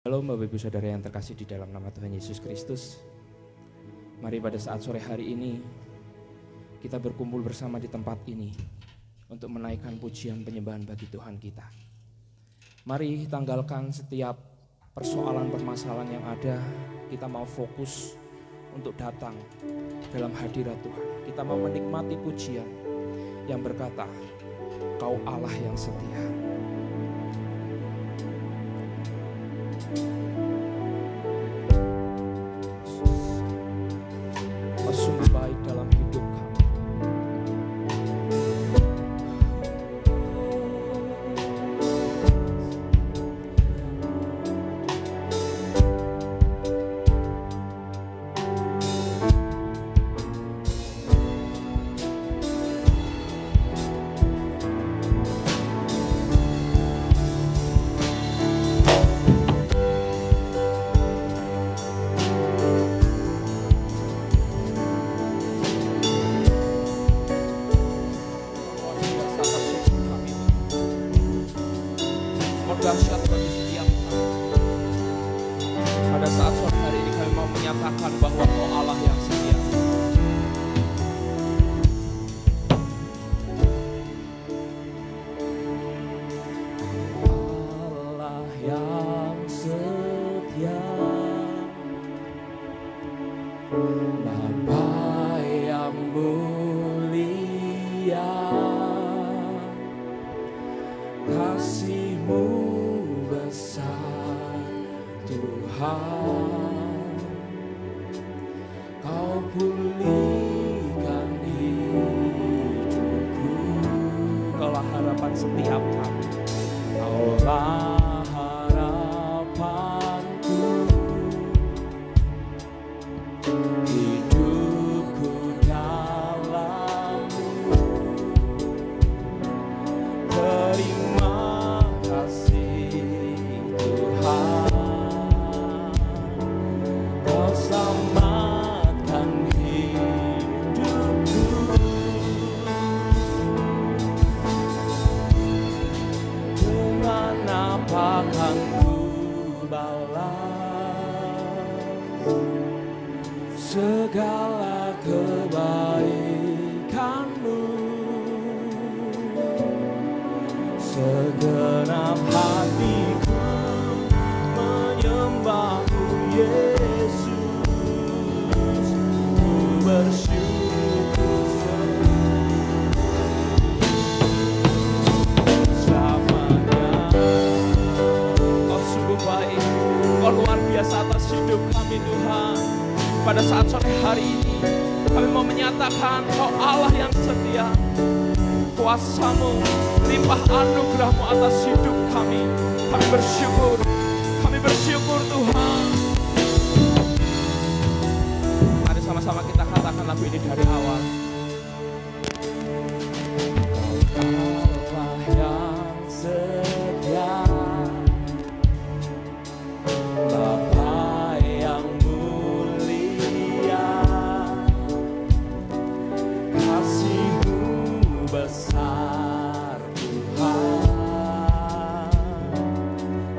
Halo Bapak Ibu Saudara yang terkasih di dalam nama Tuhan Yesus Kristus. Mari pada saat sore hari ini kita berkumpul bersama di tempat ini untuk menaikkan pujian penyembahan bagi Tuhan kita. Mari tanggalkan setiap persoalan permasalahan yang ada. Kita mau fokus untuk datang dalam hadirat Tuhan. Kita mau menikmati pujian yang berkata, Kau Allah yang setia. Kau sungguh baik dalam hidup kami. Dahsyat bagi setiap kami. Pada saat sore hari ini kami mau menyatakan bahwa Kau Allah yang setia. Allah yang setia, Bapa yang mulia, kasih-Mu besar Tuhan. Kau pulihkan hidupku. Kaulah harapan setiap kami. Kaulah harapanku. Hidupku dalam-Mu. Terima kasih Tuhan, Kau selamatkan hidupku. Dengan apa kan ku balas segala kebaikan-Mu? Segenap hatiku menyembah-Mu Yesus. Ku bersyukur selamanya. Kau sungguh baik, Kau luar biasa atas hidup kami Tuhan. Pada saat sore hari ini kami mau menyatakan Kau Allah yang setia. Kuasa-Mu, limpah anugerah-Mu atas hidup kami. Kami bersyukur Tuhan. Mari sama-sama kita katakan lagu ini dari awal. Allah yang setia, Bapa yang mulia, kasih-Mu besar Tuhan.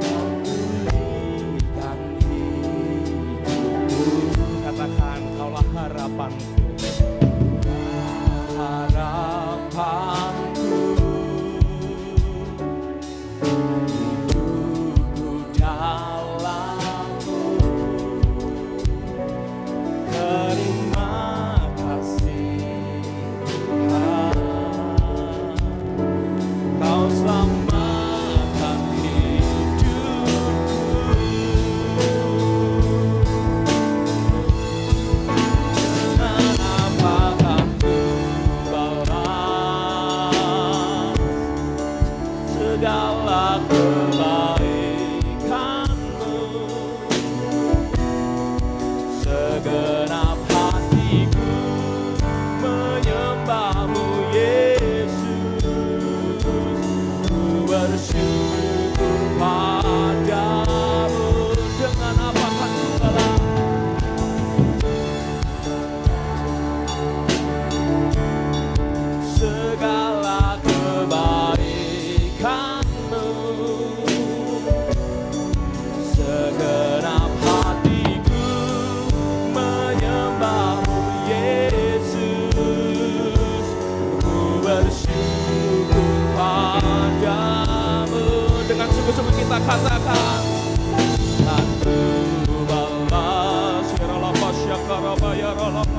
Kau pulihkan hidupku. Katakan, Kaulah harapanku. segenap hatiku menyembahmu Yesus, ku bersyukur padamu. Dengan sungguh-sungguh kita katakan, aku balas yaralapa syakaraba yaralapa.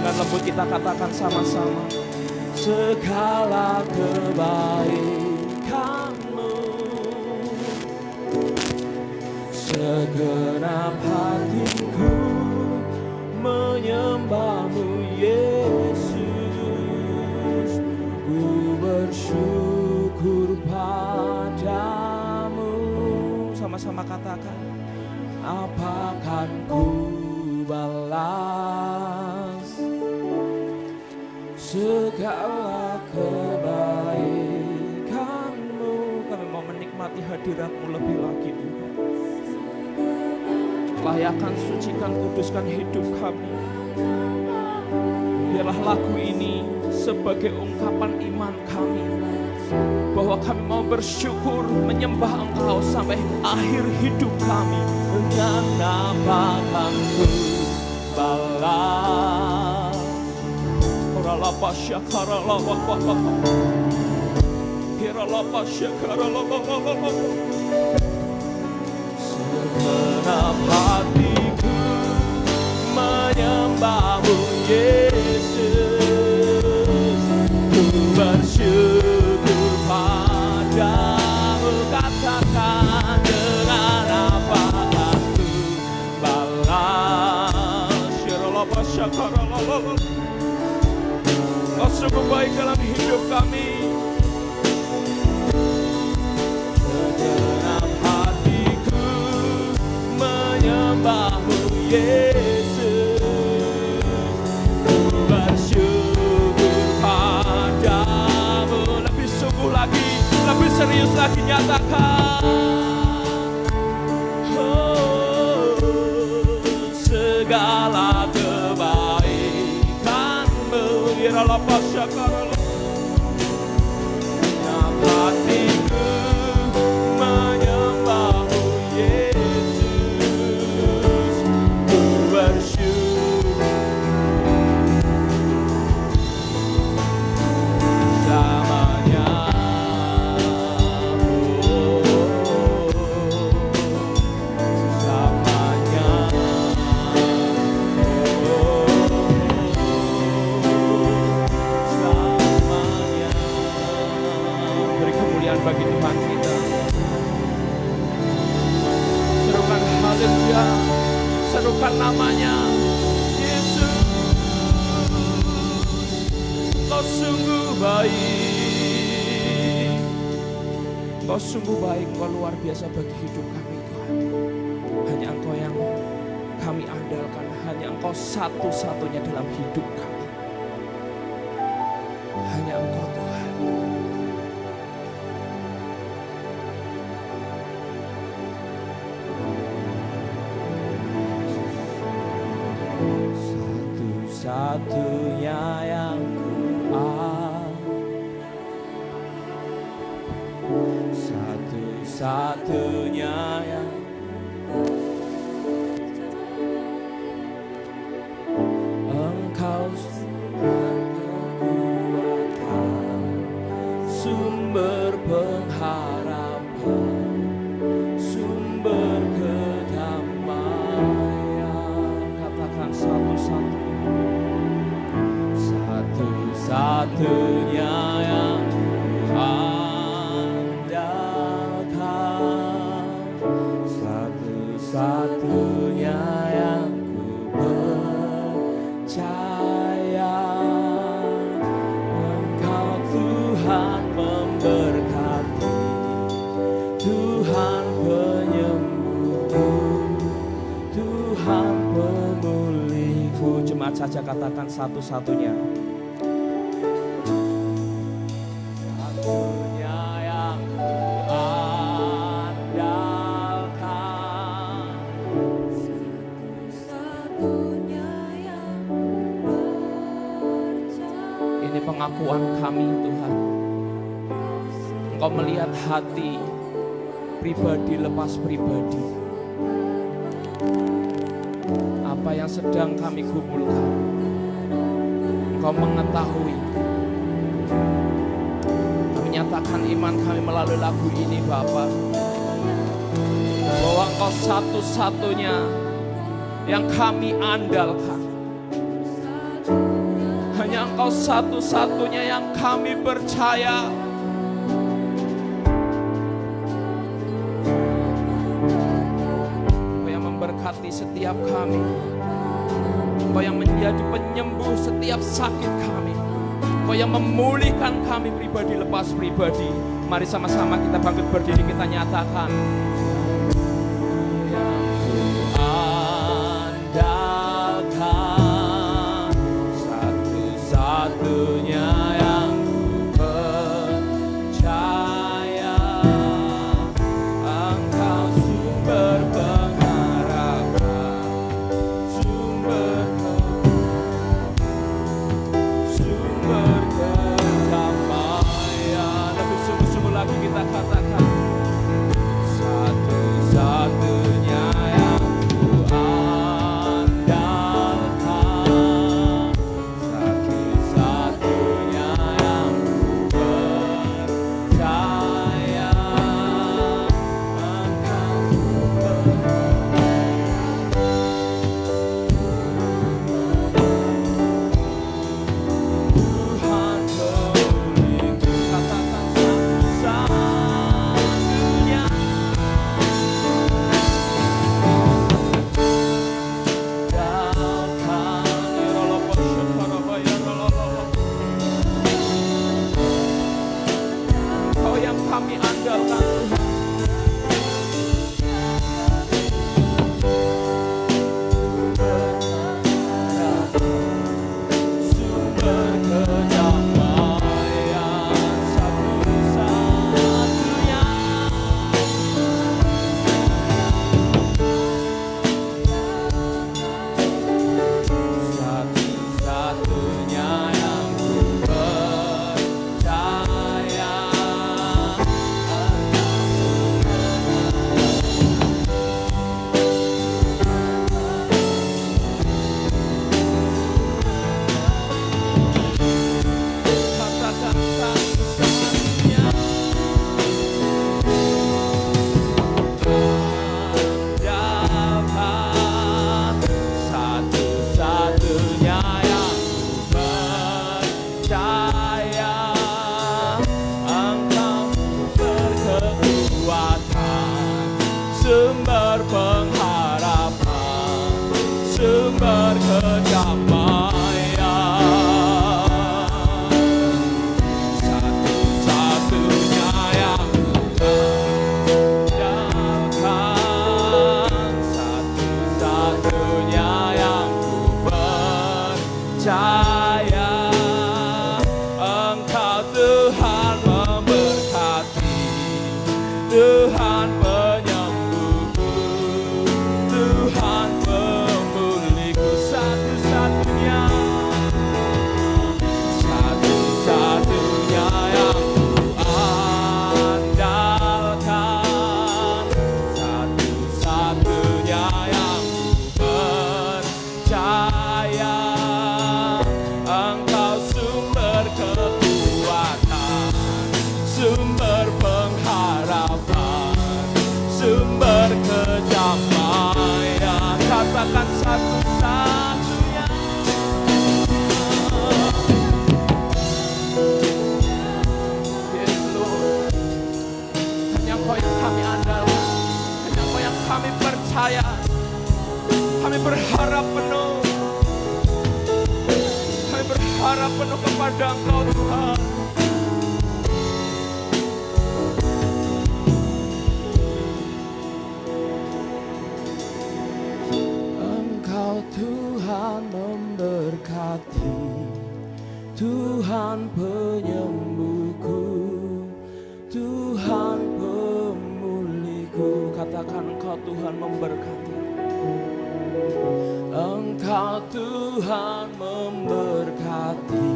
Lembut kita katakan sama-sama, segala kebaikan-Mu, segenap hatiku menyembah-Mu Yesus, ku bersyukur padamu. Sama-sama katakan, apakan ku balas segala kebaikan-Mu. Kami mau menikmati hadirat-Mu lebih lagi Tuhan. Layakan, sucikan, kuduskan hidup kami. Biarlah lagu ini sebagai ungkapan iman kami, bahwa kami mau bersyukur menyembah Engkau sampai akhir hidup kami. Dengan apakan ku balas lapa syakara lapa lapa kira lapa syakara lapa lapa. Segenap hatiku menyembah-Mu Yesus, ku bersyukur padamu. Katakan, dengan apakan ku balas kira lapa syakara lapa. Kau sungguh baik dalam hidup kami. Segenap hatiku menyembah-Mu Yesus, ku bersyukur padamu. Lebih sungguh lagi, lebih serius lagi nyatakan, oh, segala lepas syakara hatiku menyembah-Mu Yesus, ku bersyukur selamanya. Bagi Tuhan kita, serukan haleluya, serukan namanya Yesus. Kau sungguh baik, Kau sungguh baik, Kau luar biasa bagi hidup kami Tuhan. Hanya Engkau yang kami andalkan, hanya Engkau satu-satunya dalam hidup kami. Hanya Engkau Tuhan. Satu-satunya yang satu-satunya yang Engkau kekuatan, sumber pengharapan, sumber kedamaian. Katakan satu-satunya yang andalkan, satu-satunya yang ku percaya. Engkau Tuhan memberkati, Tuhan penyembuhku, Tuhan pemulihku. Jemaat jemaat saja katakan satu-satunya. Satunya yang andalkan. Satu-satunya yang percaya. Ini pengakuan kami Tuhan. Engkau melihat hati pribadi lepas pribadi. Apa yang sedang kami gumulkan, Engkau mengetahui. Kami nyatakan iman kami melalui lagu ini Bapa, bahwa Engkau satu-satunya yang kami andalkan. Hanya Engkau satu-satunya yang kami percaya. Memberkati setiap kami, Engkau yang menjadi penyembuh setiap sakit kami, Engkau yang memulihkan kami pribadi lepas pribadi. Mari sama-sama kita bangkit berdiri, kita nyatakan yang andalkan, satu-satunya yang percaya, Engkau sumber kita katakan satu-satunya yang ku andalkan, satu-satunya yang ku percaya, Engkau Tuhan pemilikku. Katakan satu-satunya. Kau yang kami andalkan Tuhan. Sumber kedamaian, satu-satunya. Satu-satunya yang ku percaya, katakan satu-satunya. Andalkan, satu-satunya yang ku percaya, Engkau sumber kekuatan, sumber pengharapan, sumber kedamaian. Satu-satunya yang ku andalkan, satu-satunya yang ku percaya, Engkau Tuhan memberkati, Tuhan penyembuhku, Tuhan pemulihku. Satu-satunya, satu-satunya yang ku andalkan, satu-satunya yang ku percaya, Engkau sumber kekuatan, sumber pengharapan, sumber kedamaian. Katakan satu-satunya. Yes Lord, hanya Engkau yang kami andalkan, hanya Engkau yang kami percaya. Kami berharap penuh, kami berharap penuh kepada Engkau Tuhan. Engkau Tuhan memberi memberkati, Tuhan penyembuhku, Tuhan pemulihku. Katakan Engkau Tuhan memberkati, Engkau Tuhan memberkati,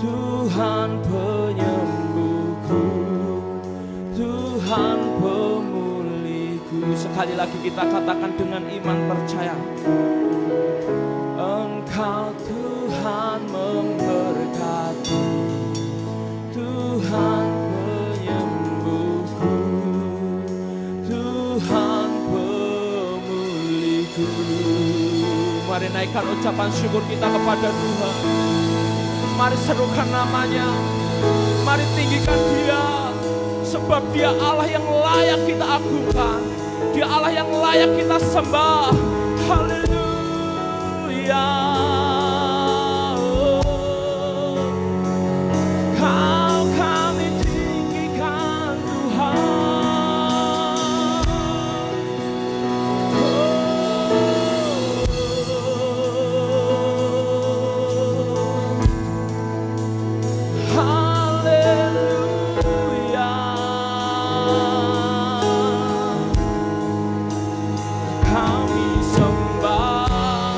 Tuhan penyembuhku, Tuhan pemulihku. Sekali lagi kita katakan dengan iman percaya, Engkau Tuhan memberkati, Tuhan penyembuhku, Tuhan pemulihku. Mari naikkan ucapan syukur kita kepada Tuhan. Mari serukan namanya, mari tinggikan Dia, sebab Dia Allah yang layak kita agungkan, Dia Allah yang layak kita sembah. Haleluya. Kau kami tinggikan Tuhan. Haleluya. Kami sembah,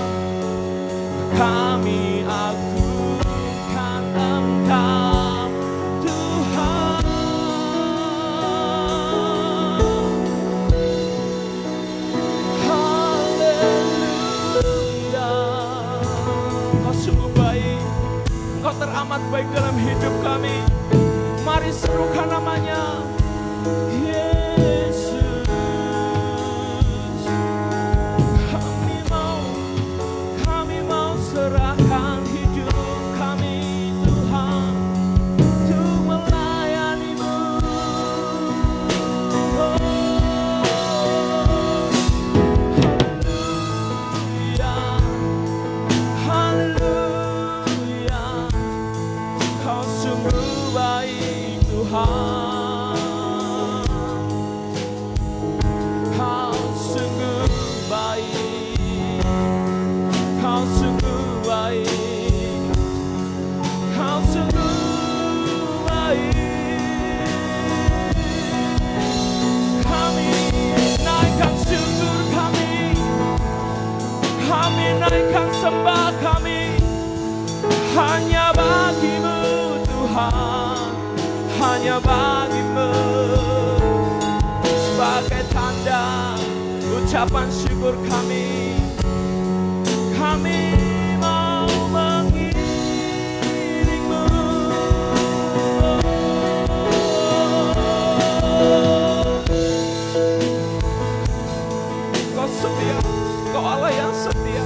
kami agungkan Engkau Tuhan. Haleluya. Engkau sungguh baik, Engkau teramat baik dalam hidup kami. Mari serukan namanya, Yesus. Kami mau serahkan hidup kami Tuhan, untuk melayani-Mu. Haleluya, haleluya. Kau sungguh baik Tuhan, Kau sungguh baik, Kau sungguh baik, Kau sungguh baik. Kami naikkan syukur kami naikkan sembah kami hanya bagi-Mu Tuhan, hanya bagi-Mu, sebagai tanda ucapan syukur kami. Kami mau mengiring-Mu. Kau setia, Kau Allah yang setia,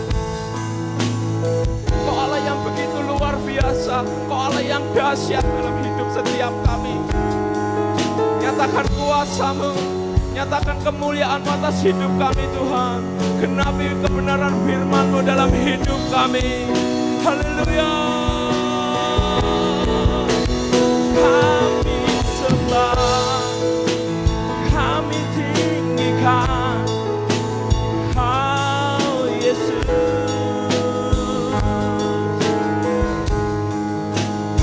Kau Allah yang begitu luar biasa, Kau Allah yang dahsyat dalam hidup setiap kami. Nyatakan kuasa-Mu, nyatakan kemuliaan-Mu atas hidup kami Tuhan. Genapi kebenaran firman-Mu dalam hidup kami. Haleluya. Kami sembah, kami tinggikan Kau Yesus.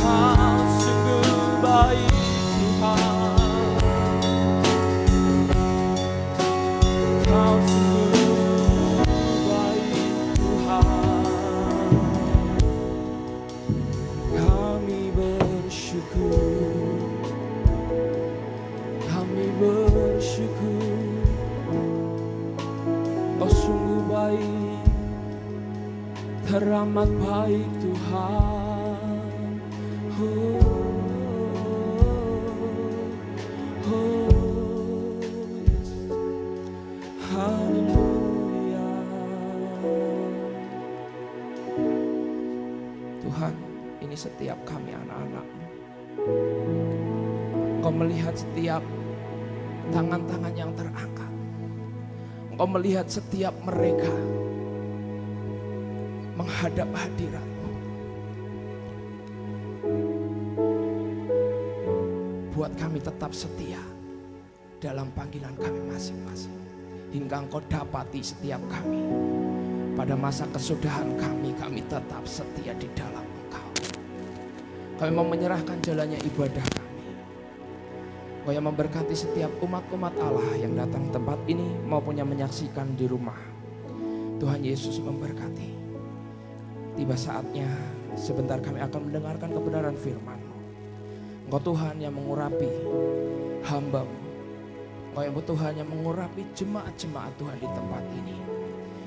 Kau sungguh baik Tuhan, Kau sungguh baik Tuhan. Kami bersyukur, kami bersyukur. Kau sungguh baik, teramat baik Tuhan. Yes. Haleluya. Tuhan, ini setiap kami anak-anak-Mu. Engkau melihat setiap tangan-tangan yang terangkat. Engkau melihat setiap mereka menghadap hadirat-Mu. Buat kami tetap setia dalam panggilan kami masing-masing, hingga Engkau dapati setiap kami pada masa kesudahan kami tetap setia di dalam Engkau. Kami mau menyerahkan jalannya ibadah kami. Kau yang memberkati setiap umat-umat Allah yang datang tempat ini maupun yang menyaksikan di rumah. Tuhan Yesus memberkati. Tiba saatnya sebentar kami akan mendengarkan kebenaran firman-Mu. Engkau Tuhan yang mengurapi hamba-Mu. Engkau yang Tuhan yang mengurapi jemaat-jemaat Tuhan di tempat ini.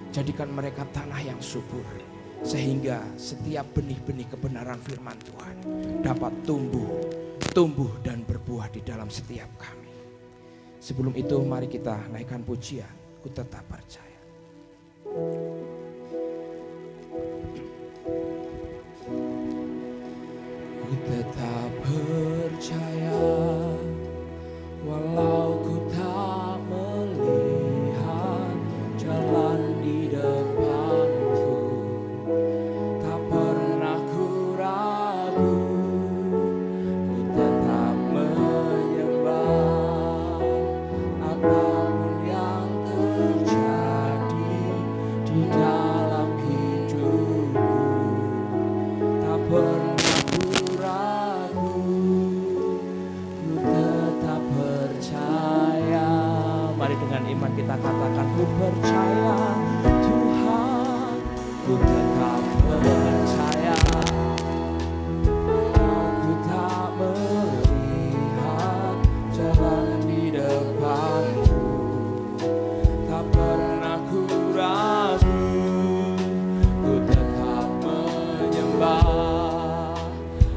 Jadikan mereka tanah yang subur, sehingga setiap benih-benih kebenaran firman Tuhan dapat tumbuh dan berbuah di dalam setiap kami. Sebelum itu mari kita naikkan pujian, Ku Tetap Percaya. Ku tetap percaya, walau ku tak melihat jalan di depanku, tak pernah ku ragu, ku tetap menyembah apapun yang terjadi di dalam hidupku, tak pernah ku ragu, ku tetap percaya. Mari dengan iman kita katakan, ku percaya Tuhan, ku tetap percaya. Ku tak melihat jalan di depanku, tak pernah ku ragu, ku tetap menyembah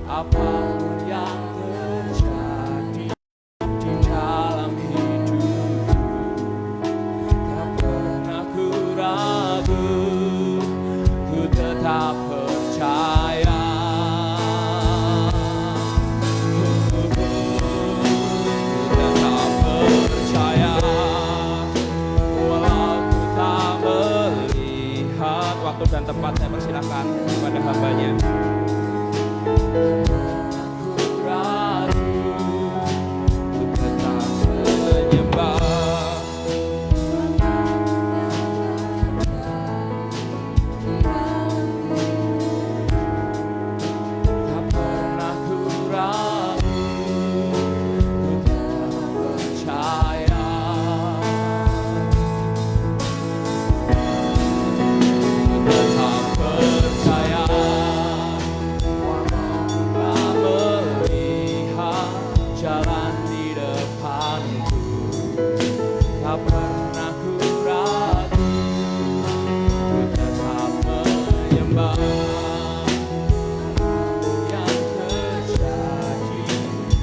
apapun yang terjadi di dalam hidupku, tak pernah ku ragu, ku tetap percaya. Ku tetap percaya, walau ku tak melihat. Waktu dan tempat saya persilakan kepada hamba-Nya. Ku ragu, ku tetap menyembah. Tak pernah ku ragu, ku tetap percaya. Ku tetap percaya, walau tak melihat jalan di depanku, tak pernah ku ragu, ku tetap menyembah yang terjadi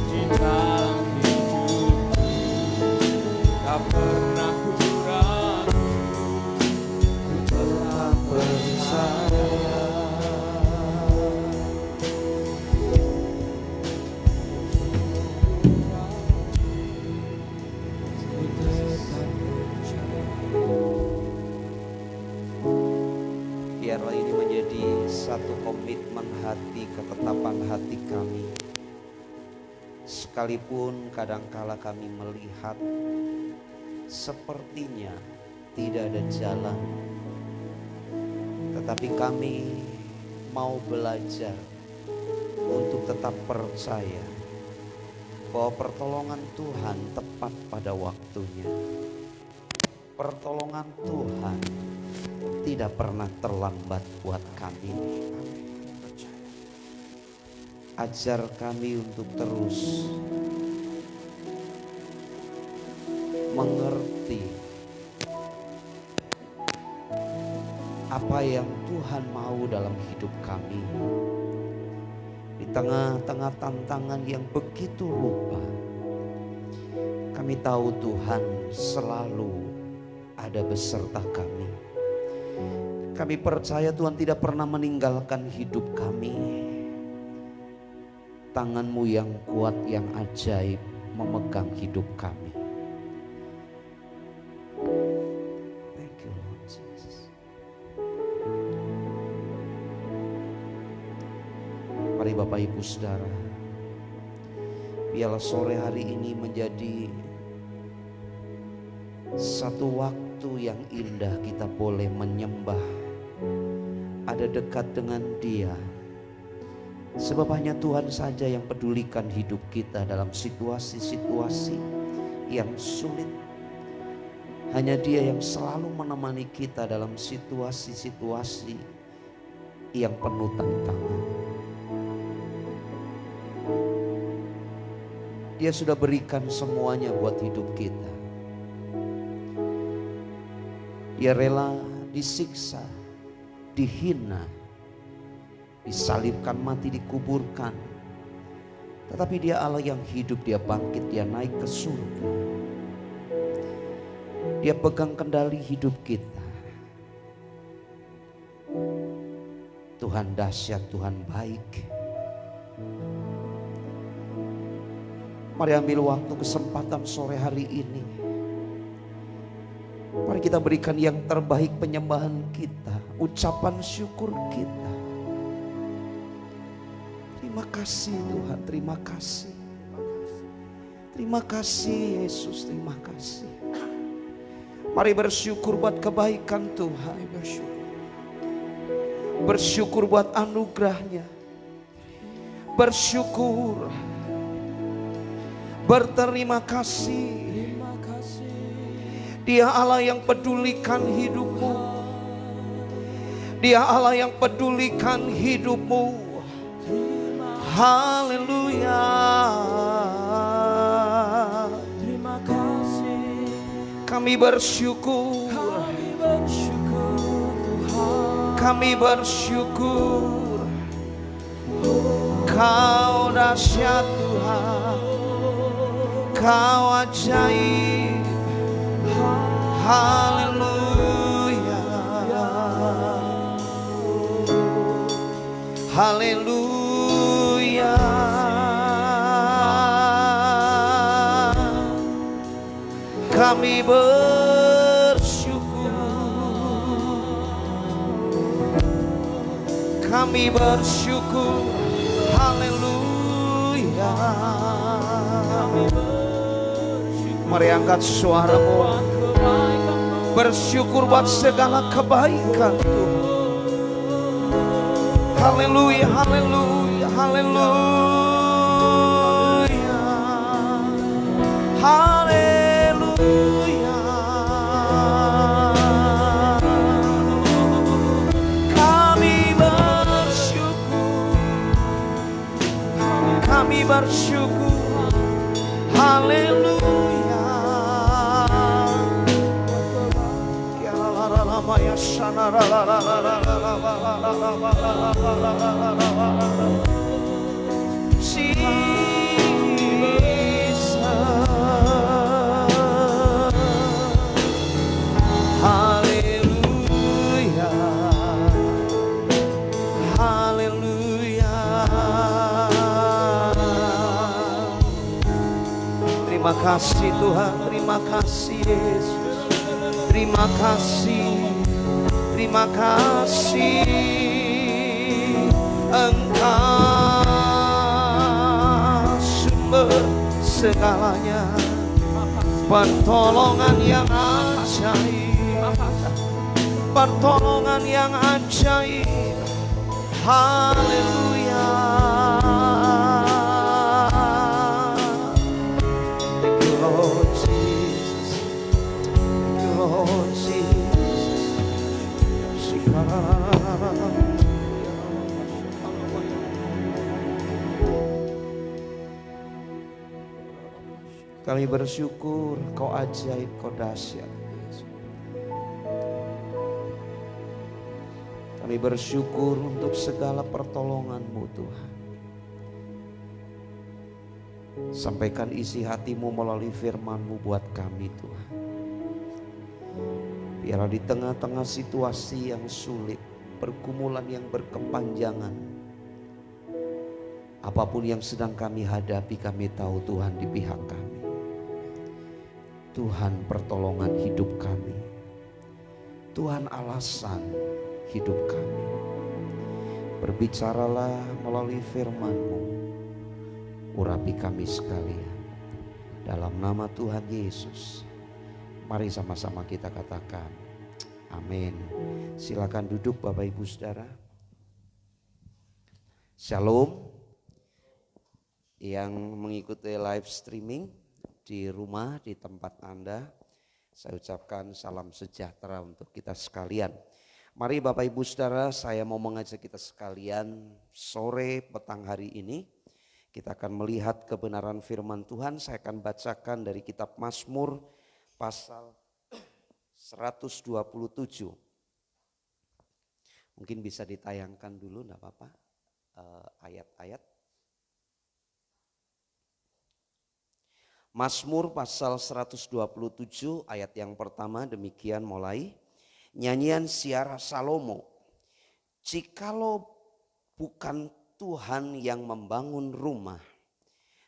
di dalam hidupku, tak pernah ku ragu, ku tetap percaya. Biarlah ini menjadi satu komitmen hati, ketetapan hati kami. Sekalipun kadangkala kami melihat sepertinya tidak ada jalan, tetapi kami mau belajar untuk tetap percaya bahwa pertolongan Tuhan tepat pada waktunya. Pertolongan Tuhan tidak pernah terlambat buat kami. Ajar kami untuk terus mengerti apa yang Tuhan mau dalam hidup kami. Di tengah-tengah tantangan yang begitu rupa, kami tahu Tuhan selalu ada beserta kami. Kami percaya Tuhan tidak pernah meninggalkan hidup kami. Tangan-Mu yang kuat, yang ajaib memegang hidup kami. Thank you Lord Jesus. Mari Bapak Ibu Saudara, biarlah sore hari ini menjadi satu waktu yang indah kita boleh menyembah ada dekat dengan Dia. Sebab hanya Tuhan saja yang pedulikan hidup kita dalam situasi-situasi yang sulit. Hanya Dia yang selalu menemani kita dalam situasi-situasi yang penuh tantangan. Dia sudah berikan semuanya buat hidup kita. Dia rela disiksa, dihina, disalibkan, mati, dikuburkan. Tetapi Dia Allah yang hidup, Dia bangkit, Dia naik ke surga. Dia pegang kendali hidup kita. Tuhan dahsyat, Tuhan baik. Mari ambil waktu kesempatan sore hari ini. Mari kita berikan yang terbaik penyembahan kita, ucapan syukur kita. Terima kasih Tuhan, terima kasih. Terima kasih Yesus, terima kasih. Mari bersyukur buat kebaikan Tuhan. Bersyukur buat anugerahnya. Bersyukur. Berterima kasih. Dia Allah yang pedulikan hidupmu. Dia Allah yang pedulikan hidupmu. Haleluya. Terima kasih. Kami bersyukur. Kami bersyukur. Kau dahsyat Tuhan. Kau ajaib. Haleluya. Haleluya. Kami bersyukur. Kami bersyukur. Haleluya. Mari angkat suaramu. Bersyukur buat segala kebaikan Tuhan. Haleluya, haleluya, haleluya. Haleluya. Kami bersyukur. Kami bersyukur. Haleluya. Haleluya. Haleluya. Terima kasih Tuhan, terima kasih Yesus. Terima kasih. Terima kasih. Engkau sumber segalanya. Pertolongan yang ajaib. Pertolongan yang ajaib. Haleluya. Thank you Lord Jesus. Thank you Lord Jesus. Kami bersyukur Kau ajaib, Kau dahsyat. Kami bersyukur untuk segala pertolongan-Mu Tuhan. Sampaikan isi hati-Mu melalui firman-Mu buat kami Tuhan. Biarlah di tengah-tengah situasi yang sulit, pergumulan yang berkepanjangan, apapun yang sedang kami hadapi, kami tahu Tuhan di pihak kami. Tuhan pertolongan hidup kami. Tuhan alasan hidup kami. Berbicaralah melalui firman-Mu. Urapi kami sekalian. Dalam nama Tuhan Yesus. Mari sama-sama kita katakan Amin. Silakan duduk Bapak Ibu Saudara. Shalom. Yang mengikuti live streaming di rumah, di tempat Anda, saya ucapkan salam sejahtera untuk kita sekalian. Mari Bapak Ibu Saudara, saya mau mengajak kita sekalian sore petang hari ini. Kita akan melihat kebenaran firman Tuhan. Saya akan bacakan dari kitab Mazmur pasal 127. Mungkin bisa ditayangkan dulu, enggak apa-apa, ayat-ayat. Mazmur pasal 127 ayat yang pertama demikian mulai. Nyanyian Siara Salomo. Jikalau bukan Tuhan yang membangun rumah,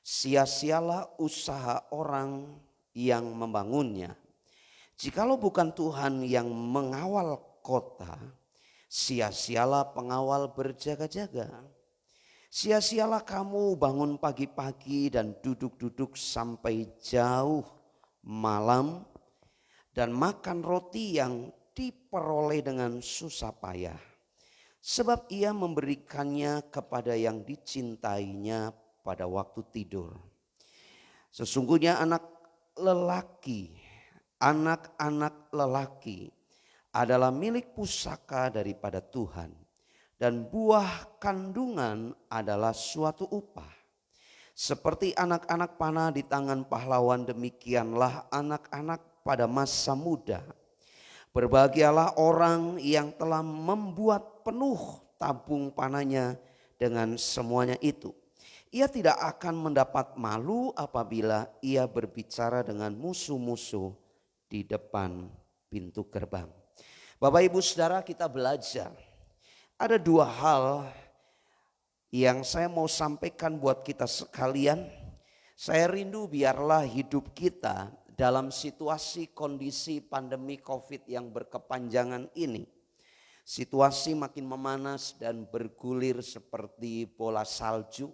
sia-sialah usaha orang yang membangunnya. Jikalau bukan Tuhan yang mengawal kota, sia-sialah pengawal berjaga-jaga. Sia-sialah kamu bangun pagi-pagi dan duduk-duduk sampai jauh malam dan makan roti yang diperoleh dengan susah payah. Sebab ia memberikannya kepada yang dicintainya pada waktu tidur. Sesungguhnya anak-anak lelaki adalah milik pusaka daripada Tuhan. Dan buah kandungan adalah suatu upah. Seperti anak-anak panah di tangan pahlawan, demikianlah anak-anak pada masa muda. Berbahagialah orang yang telah membuat penuh tabung panahnya dengan semuanya itu. Ia tidak akan mendapat malu apabila ia berbicara dengan musuh-musuh di depan pintu gerbang. Bapak Ibu Saudara, kita belajar. Ada dua hal yang saya mau sampaikan buat kita sekalian. Saya rindu biarlah hidup kita dalam situasi kondisi pandemi COVID yang berkepanjangan ini. Situasi makin memanas dan bergulir seperti bola salju.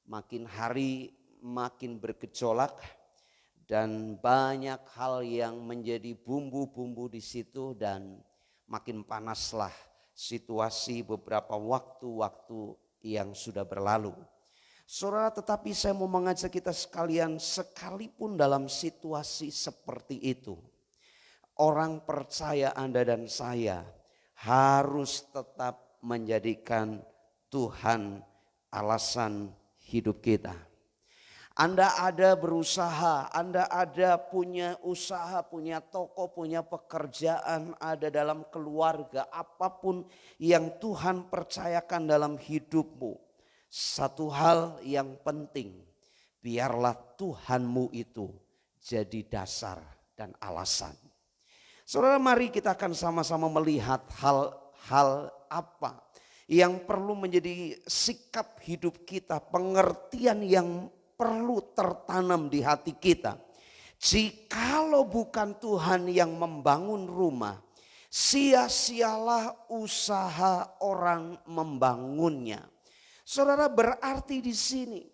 Makin hari makin bergejolak dan banyak hal yang menjadi bumbu-bumbu di situ dan makin panaslah situasi beberapa waktu-waktu yang sudah berlalu. Saudara, tetapi saya mau mengajak kita sekalian, sekalipun dalam situasi seperti itu, orang percaya Anda dan saya harus tetap menjadikan Tuhan alasan hidup kita. Anda ada berusaha, Anda ada punya usaha, punya toko, punya pekerjaan, ada dalam keluarga, apapun yang Tuhan percayakan dalam hidupmu. Satu hal yang penting, biarlah Tuhanmu itu jadi dasar dan alasan. Saudara, mari kita akan sama-sama melihat hal-hal apa yang perlu menjadi sikap hidup kita, pengertian yang perlu tertanam di hati kita. Jikalau bukan Tuhan yang membangun rumah, sia-sialah usaha orang membangunnya. Saudara, berarti di sini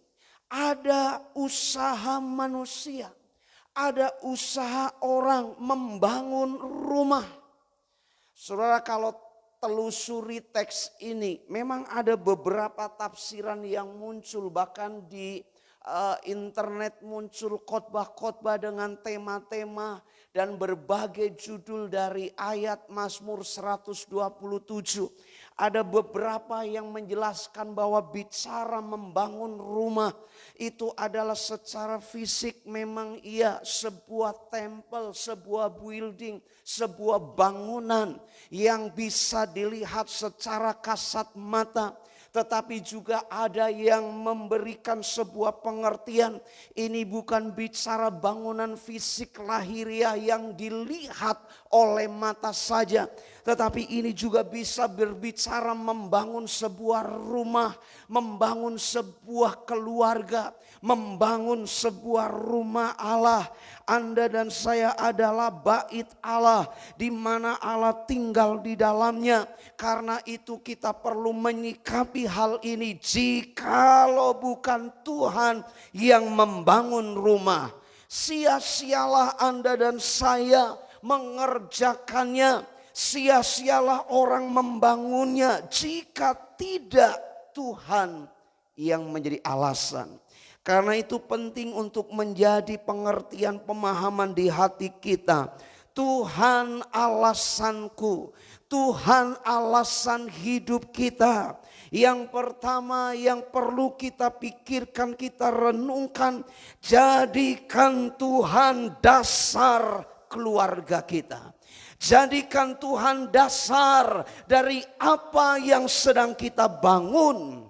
ada usaha manusia, ada usaha orang membangun rumah. Saudara, kalau telusuri teks ini, memang ada beberapa tafsiran yang muncul, bahkan di internet muncul khotbah-khotbah dengan tema-tema dan berbagai judul dari ayat Mazmur 127. Ada beberapa yang menjelaskan bahwa bicara membangun rumah itu adalah secara fisik memang ia sebuah tempel, sebuah building, sebuah bangunan yang bisa dilihat secara kasat mata. Tetapi juga ada yang memberikan sebuah pengertian, ini bukan bicara bangunan fisik lahiriah yang dilihat oleh mata saja. Tetapi ini juga bisa berbicara membangun sebuah rumah, membangun sebuah keluarga, membangun sebuah rumah Allah. Anda dan saya adalah bait Allah, di mana Allah tinggal di dalamnya. Karena itu kita perlu menyikapi hal ini. Jikalau bukan Tuhan yang membangun rumah, sia-sialah Anda dan saya mengerjakannya. sia-sialah orang membangunnya jika tidak Tuhan yang menjadi alasan. Karena itu penting untuk menjadi pengertian pemahaman di hati kita. Tuhan alasanku, Tuhan alasan hidup kita. Yang pertama yang perlu kita pikirkan, kita renungkan, jadikan Tuhan dasar keluarga kita. Jadikan Tuhan dasar dari apa yang sedang kita bangun.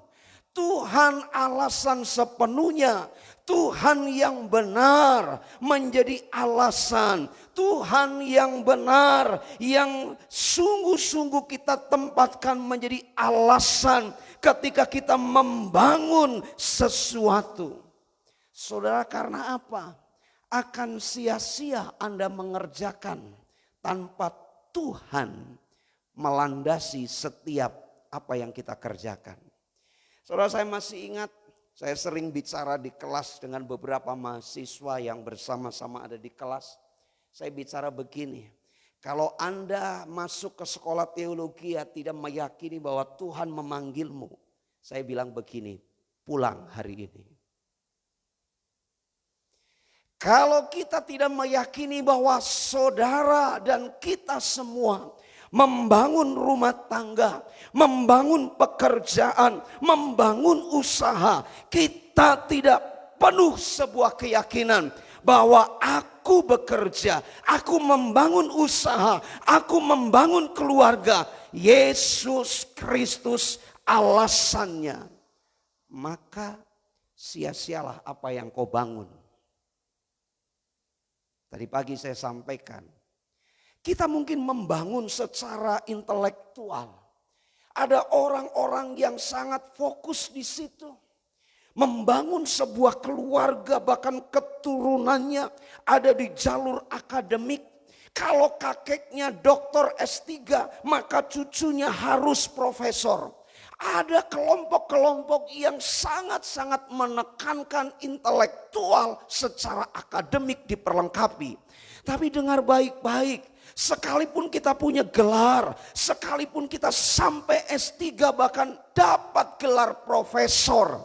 Tuhan alasan sepenuhnya. Tuhan yang benar menjadi alasan. Tuhan yang benar yang sungguh-sungguh kita tempatkan menjadi alasan ketika kita membangun sesuatu. Saudara, karena apa? Akan sia-sia Anda mengerjakan tanpa Tuhan melandasi setiap apa yang kita kerjakan. Saudara, saya masih ingat, saya sering bicara di kelas dengan beberapa mahasiswa yang bersama-sama ada di kelas. Saya bicara begini, kalau Anda masuk ke sekolah teologi tidak meyakini bahwa Tuhan memanggilmu, saya bilang begini, pulang hari ini. Kalau kita tidak meyakini bahwa saudara dan kita semua membangun rumah tangga, membangun pekerjaan, membangun usaha, kita tidak penuh sebuah keyakinan bahwa aku bekerja, aku membangun usaha, aku membangun keluarga, Yesus Kristus alasannya, maka sia-sialah apa yang kau bangun. Tadi pagi saya sampaikan, kita mungkin membangun secara intelektual. Ada orang-orang yang sangat fokus di situ. Membangun sebuah keluarga, bahkan keturunannya ada di jalur akademik. Kalau kakeknya doktor S3, maka cucunya harus profesor. Ada kelompok-kelompok yang sangat-sangat menekankan intelektual secara akademik diperlengkapi. Tapi dengar baik-baik, sekalipun kita punya gelar, sekalipun kita sampai S3 bahkan dapat gelar profesor,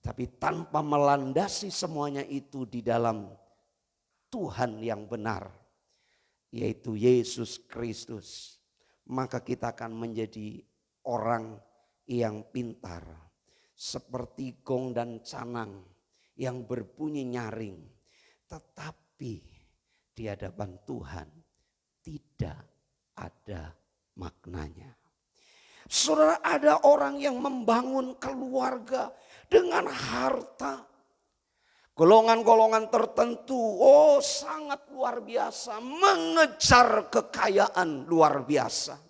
tapi tanpa melandasi semuanya itu di dalam Tuhan yang benar, yaitu Yesus Kristus, maka kita akan menjadi orang yang pintar, seperti gong dan canang yang berbunyi nyaring, tetapi di hadapan Tuhan tidak ada maknanya. Saudara, ada orang yang membangun keluarga dengan harta. Golongan-golongan tertentu, sangat luar biasa, mengejar kekayaan luar biasa.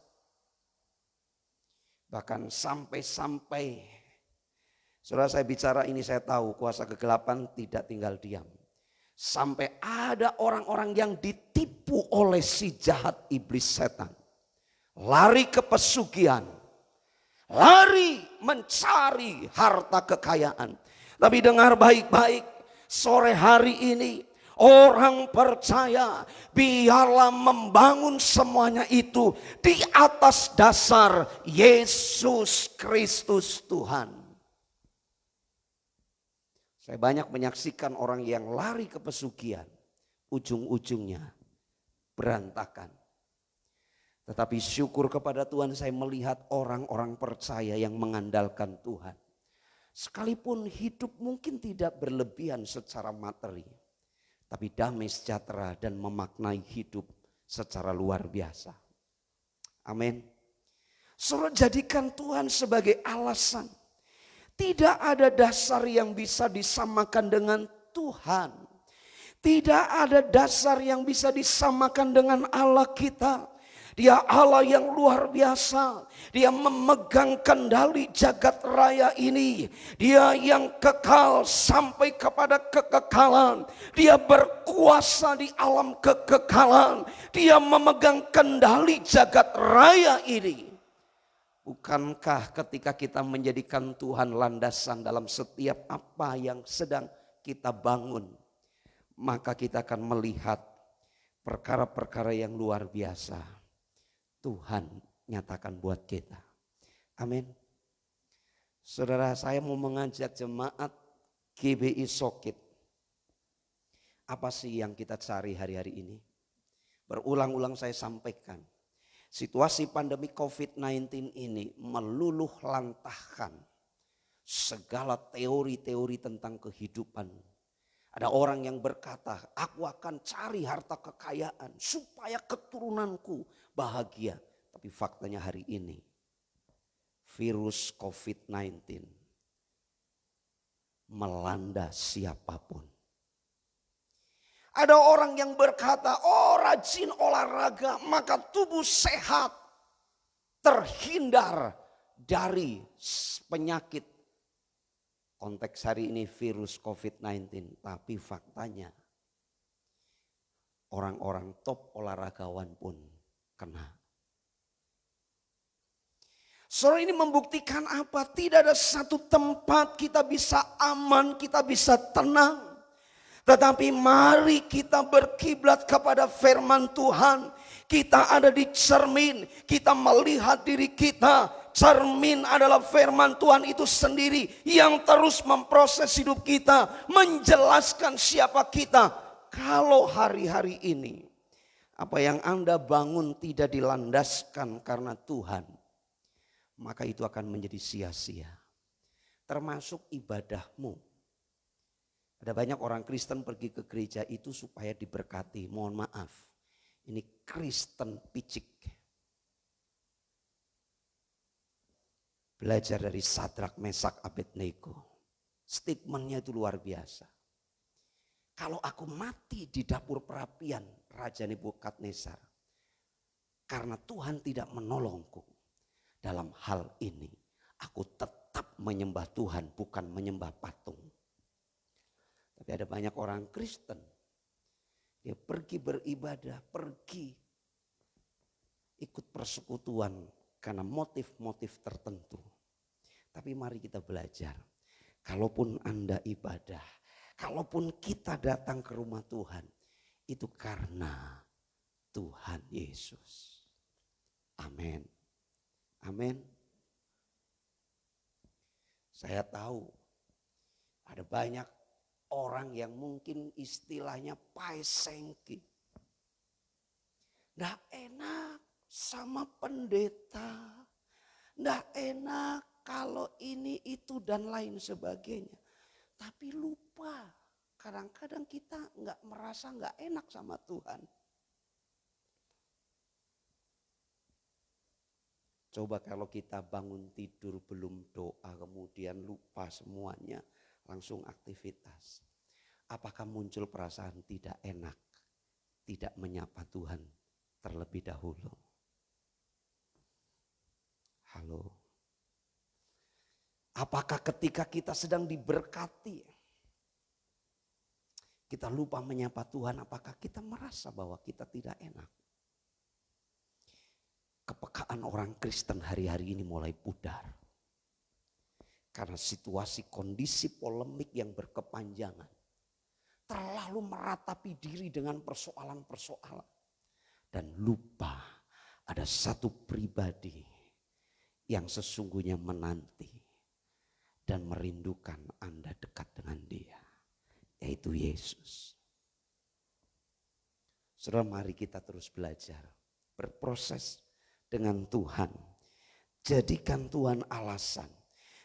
Bahkan sampai-sampai, saudara, saya bicara ini saya tahu kuasa kegelapan tidak tinggal diam. Sampai ada orang-orang yang ditipu oleh si jahat iblis setan. Lari ke pesugihan, lari mencari harta kekayaan. Tapi dengar baik-baik, sore hari ini orang percaya biarlah membangun semuanya itu di atas dasar Yesus Kristus Tuhan. Saya banyak menyaksikan orang yang lari ke pesugihan, ujung-ujungnya berantakan. Tetapi syukur kepada Tuhan, saya melihat orang-orang percaya yang mengandalkan Tuhan. Sekalipun hidup mungkin tidak berlebihan secara materi, tapi damai sejahtera dan memaknai hidup secara luar biasa. Amin. Saudara, jadikan Tuhan sebagai alasan. Tidak ada dasar yang bisa disamakan dengan Tuhan. Tidak ada dasar yang bisa disamakan dengan Allah kita. Dia Allah yang luar biasa. Dia memegang kendali jagat raya ini. Dia yang kekal sampai kepada kekekalan. Dia berkuasa di alam kekekalan. Dia memegang kendali jagat raya ini. Bukankah ketika kita menjadikan Tuhan landasan dalam setiap apa yang sedang kita bangun, maka kita akan melihat perkara-perkara yang luar biasa Tuhan nyatakan buat kita. Amin. Saudara, saya mau mengajak jemaat GBI Sokit. Apa sih yang kita cari hari-hari ini? Berulang-ulang saya sampaikan. Situasi pandemi COVID-19 ini meluluh lantahkan segala teori-teori tentang kehidupan. Ada orang yang berkata, aku akan cari harta kekayaan supaya keturunanku bahagia. Tapi faktanya hari ini, virus COVID-19 melanda siapapun. Ada orang yang berkata, oh rajin olahraga maka tubuh sehat, terhindar dari penyakit. Konteks hari ini virus COVID-19, tapi faktanya orang-orang top olahragawan pun kena. Saudara, ini membuktikan apa? Tidak ada satu tempat kita bisa aman, kita bisa tenang. Tetapi mari kita berkiblat kepada firman Tuhan. Kita ada di cermin, kita melihat diri kita. Cermin adalah firman Tuhan itu sendiri yang terus memproses hidup kita, menjelaskan siapa kita. Kalau hari-hari ini apa yang Anda bangun tidak dilandaskan karena Tuhan, maka itu akan menjadi sia-sia. Termasuk ibadahmu. Ada banyak orang Kristen pergi ke gereja itu supaya diberkati. Mohon maaf, ini Kristen picik. Belajar dari Sadrak, Mesak, Abednego. Statementnya itu luar biasa. Kalau aku mati di dapur perapian Raja Nebukadnezar, karena Tuhan tidak menolongku dalam hal ini, aku tetap menyembah Tuhan, bukan menyembah patung. Tapi ada banyak orang Kristen, dia pergi beribadah, pergi ikut persekutuan karena motif-motif tertentu. Tapi mari kita belajar, kalaupun Anda ibadah, kalaupun kita datang ke rumah Tuhan, itu karena Tuhan Yesus. Amin. Amin. Saya tahu ada banyak orang yang mungkin istilahnya paesengki. Nggak enak sama pendeta. Nggak enak kalau ini itu dan lain sebagainya. Tapi lupa, kadang-kadang kita nggak merasa nggak enak sama Tuhan. Coba kalau kita bangun tidur belum doa, kemudian lupa semuanya, langsung aktivitas. Apakah muncul perasaan tidak enak, tidak menyapa Tuhan terlebih dahulu? Halo. Apakah ketika kita sedang diberkati, kita lupa menyapa Tuhan, apakah kita merasa bahwa kita tidak enak? Kepekaan orang Kristen hari-hari ini mulai pudar. Karena situasi kondisi polemik yang berkepanjangan. Terlalu meratapi diri dengan persoalan-persoalan. Dan lupa ada satu pribadi yang sesungguhnya menanti dan merindukan Anda dekat dengan Dia. Yaitu Yesus. Saudara, mari kita terus belajar. Berproses dengan Tuhan. Jadikan Tuhan alasan.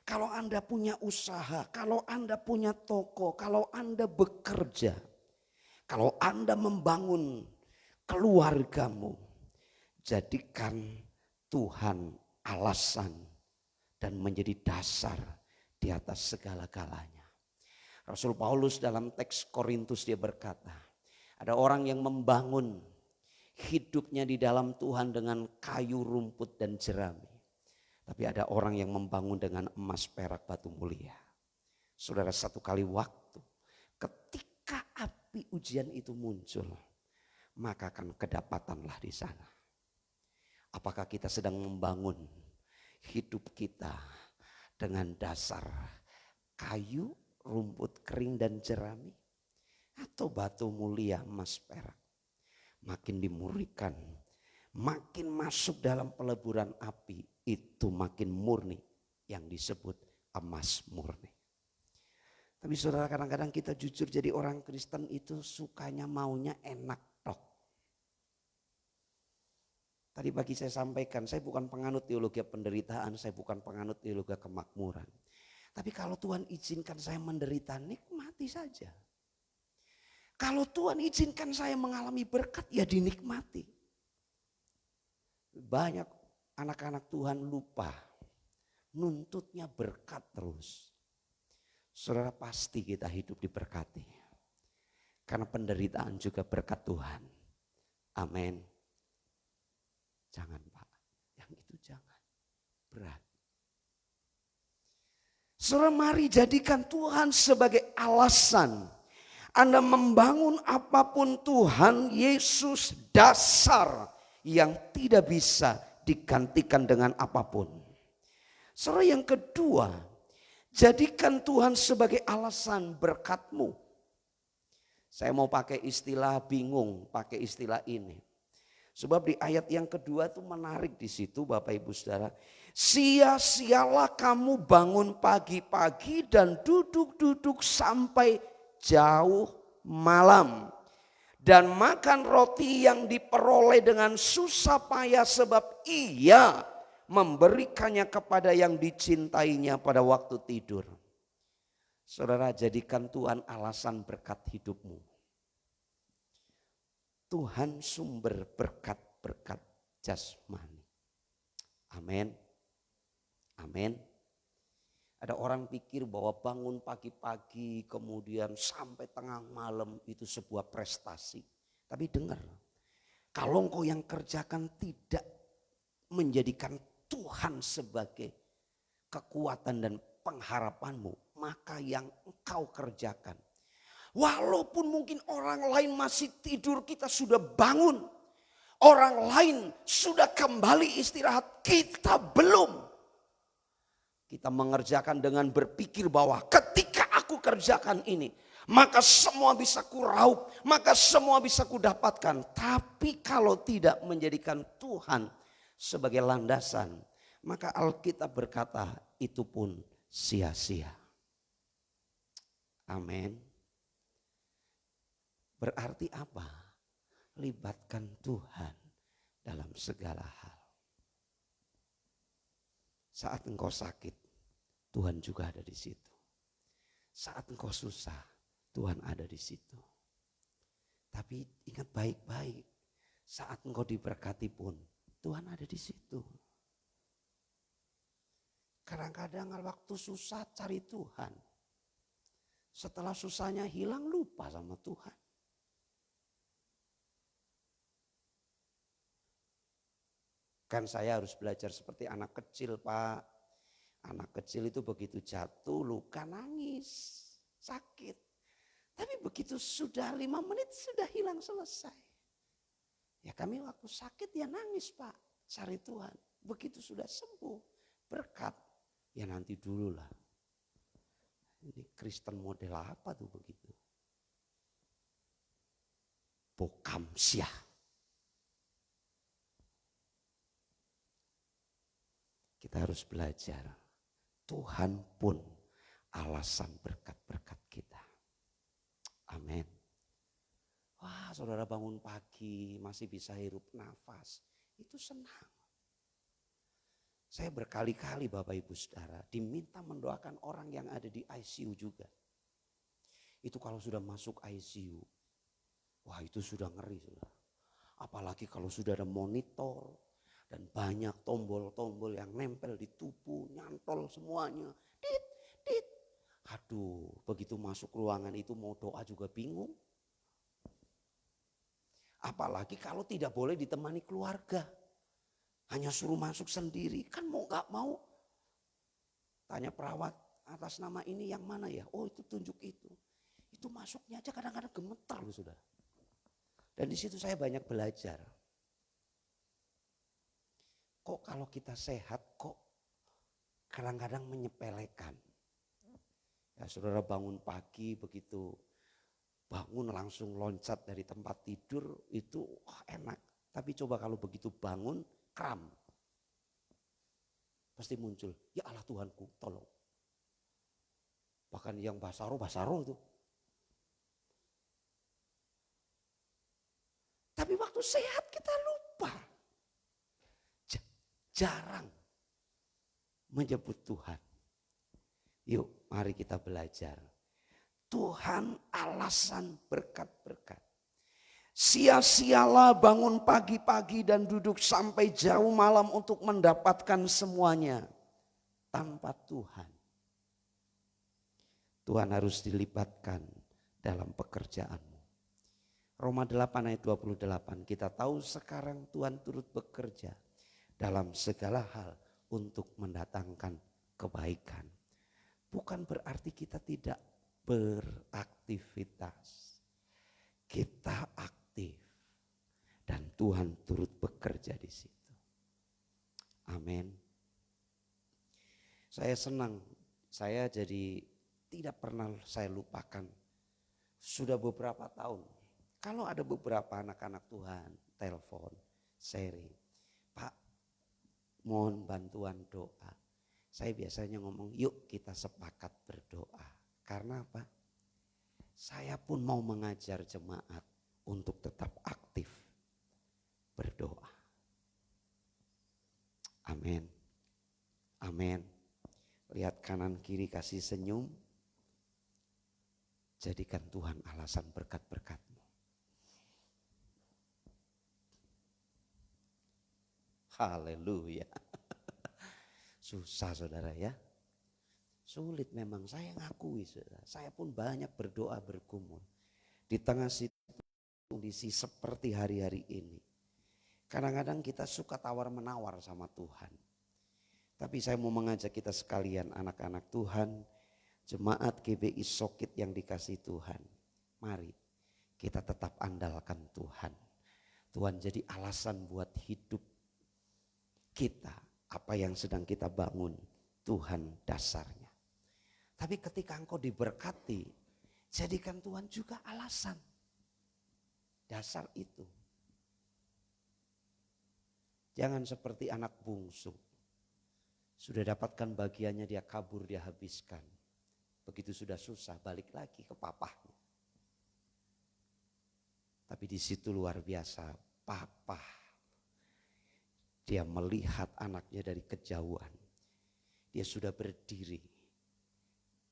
Kalau Anda punya usaha, kalau Anda punya toko, kalau Anda bekerja, kalau Anda membangun keluargamu, jadikan Tuhan alasan dan menjadi dasar di atas segala-galanya. Rasul Paulus dalam teks Korintus dia berkata, ada orang yang membangun hidupnya di dalam Tuhan dengan kayu, rumput dan jerami. Tapi ada orang yang membangun dengan emas, perak, batu mulia. Saudara, satu kali waktu ketika api ujian itu muncul, maka akan kedapatanlah di sana. Apakah kita sedang membangun hidup kita dengan dasar kayu, rumput kering dan jerami? Atau batu mulia, emas, perak? makin dimurnikan, makin masuk dalam peleburan api, itu makin murni, yang disebut emas murni. Tapi saudara, kadang-kadang kita jujur jadi orang Kristen itu sukanya maunya enak tok. Tadi pagi saya sampaikan, saya bukan penganut teologi penderitaan, saya bukan penganut teologi kemakmuran. Tapi kalau Tuhan izinkan saya menderita, nikmati saja. Kalau Tuhan izinkan saya mengalami berkat, ya dinikmati. Banyak anak-anak Tuhan lupa, nuntutnya berkat terus. Saudara, pasti kita hidup diberkati. Karena penderitaan juga berkat Tuhan. Amin. Jangan Pak, yang itu jangan, berat. Saudara, mari jadikan Tuhan sebagai alasan Anda membangun apapun. Tuhan Yesus dasar yang tidak bisa digantikan dengan apapun. Saudara, yang kedua, jadikan Tuhan sebagai alasan berkatmu. Saya mau pakai istilah bingung, pakai istilah ini. Sebab di ayat yang kedua itu menarik di situ Bapak Ibu Saudara. Sia-sialah kamu bangun pagi-pagi dan duduk-duduk sampai jauh malam. Dan makan roti yang diperoleh dengan susah payah sebab ia memberikannya kepada yang dicintainya pada waktu tidur. Saudara, jadikan Tuhan alasan berkat hidupmu. Tuhan sumber berkat-berkat jasmani. Amin. Amin. Ada orang pikir bahwa bangun pagi-pagi kemudian sampai tengah malam itu sebuah prestasi. Tapi dengar, kalau engkau yang kerjakan tidak menjadikan Tuhan sebagai kekuatan dan pengharapanmu, maka yang engkau kerjakan, walaupun mungkin orang lain masih tidur, kita sudah bangun. Orang lain sudah kembali istirahat, kita belum. Kita mengerjakan dengan berpikir bahwa ketika aku kerjakan ini, maka semua bisa kuraup, maka semua bisa kudapatkan. Tapi kalau tidak menjadikan Tuhan sebagai landasan, maka Alkitab berkata itu pun sia-sia. Amin. Berarti apa? Libatkan Tuhan dalam segala hal. Saat engkau sakit, Tuhan juga ada di situ. Saat engkau susah, Tuhan ada di situ. Tapi ingat baik-baik, saat engkau diberkati pun, Tuhan ada di situ. Kadang-kadang waktu susah cari Tuhan. Setelah susahnya hilang, lupa sama Tuhan. Kan saya harus belajar seperti anak kecil Pak. Anak kecil itu begitu jatuh luka nangis, sakit. Tapi begitu sudah 5 menit sudah hilang selesai. Ya kami waktu sakit ya nangis Pak, cari Tuhan. Begitu sudah sembuh, berkat. Ya nanti dulu lah. Ini Kristen model apa tuh begitu? Bokamsyah. Kita harus belajar. Tuhan pun alasan berkat-berkat kita. Amin. Wah, saudara bangun pagi masih bisa hirup nafas. Itu senang. Saya berkali-kali Bapak Ibu Saudara diminta mendoakan orang yang ada di ICU juga. Itu kalau sudah masuk ICU, wah itu sudah ngeri saudara. Apalagi kalau sudah ada monitor dan banyak tombol-tombol yang nempel di tubuh, nyantol semuanya. Dit, dit. Aduh, begitu masuk ruangan itu mau doa juga bingung. Apalagi kalau tidak boleh ditemani keluarga. Hanya suruh masuk sendiri, kan mau gak mau. Tanya perawat, atas nama ini yang mana ya? Oh itu tunjuk itu. Itu masuknya aja kadang-kadang gemetar loh saudara. Dan di situ saya banyak belajar. Kok kalau kita sehat kok kadang-kadang menyepelekan. Ya saudara bangun pagi begitu bangun langsung loncat dari tempat tidur itu enak. Tapi coba kalau begitu bangun kram. Pasti muncul, ya Allah Tuhanku tolong. Bahkan yang basaro itu. Tapi waktu sehat kita lupa. Jarang menyebut Tuhan. Yuk mari kita belajar. Tuhan alasan berkat-berkat. Sia-sialah bangun pagi-pagi dan duduk sampai jauh malam untuk mendapatkan semuanya tanpa Tuhan. Tuhan harus dilibatkan dalam pekerjaanmu. Roma 8 ayat 28, kita tahu sekarang Tuhan turut bekerja dalam segala hal untuk mendatangkan kebaikan. Bukan berarti kita tidak beraktivitas. Kita aktif dan Tuhan turut bekerja di situ. Amin. Saya senang, saya jadi tidak pernah saya lupakan. Sudah beberapa tahun, kalau ada beberapa anak-anak Tuhan telepon, sharing, Pak mohon bantuan doa. Saya biasanya ngomong yuk kita sepakat berdoa. Karena apa? Saya pun mau mengajar jemaat untuk tetap aktif berdoa. Amin. Amin. Lihat kanan kiri kasih senyum. Jadikan Tuhan alasan berkat-berkatmu. Haleluya. Susah saudara ya. Sulit memang, saya ngakui saudara. Saya pun banyak berdoa bergumul. Di tengah kondisi seperti hari-hari ini. Kadang-kadang kita suka tawar-menawar sama Tuhan. Tapi saya mau mengajak kita sekalian anak-anak Tuhan. Jemaat GBI Sokit yang dikasih Tuhan. Mari kita tetap andalkan Tuhan. Tuhan jadi alasan buat hidup kita. Apa yang sedang kita bangun, Tuhan dasarnya. Tapi ketika engkau diberkati, jadikan Tuhan juga alasan. Dasar itu. Jangan seperti anak bungsu. Sudah dapatkan bagiannya dia kabur, dia habiskan. Begitu sudah susah balik lagi ke papahnya. Tapi di situ luar biasa, papa. Dia melihat anaknya dari kejauhan. Dia sudah berdiri.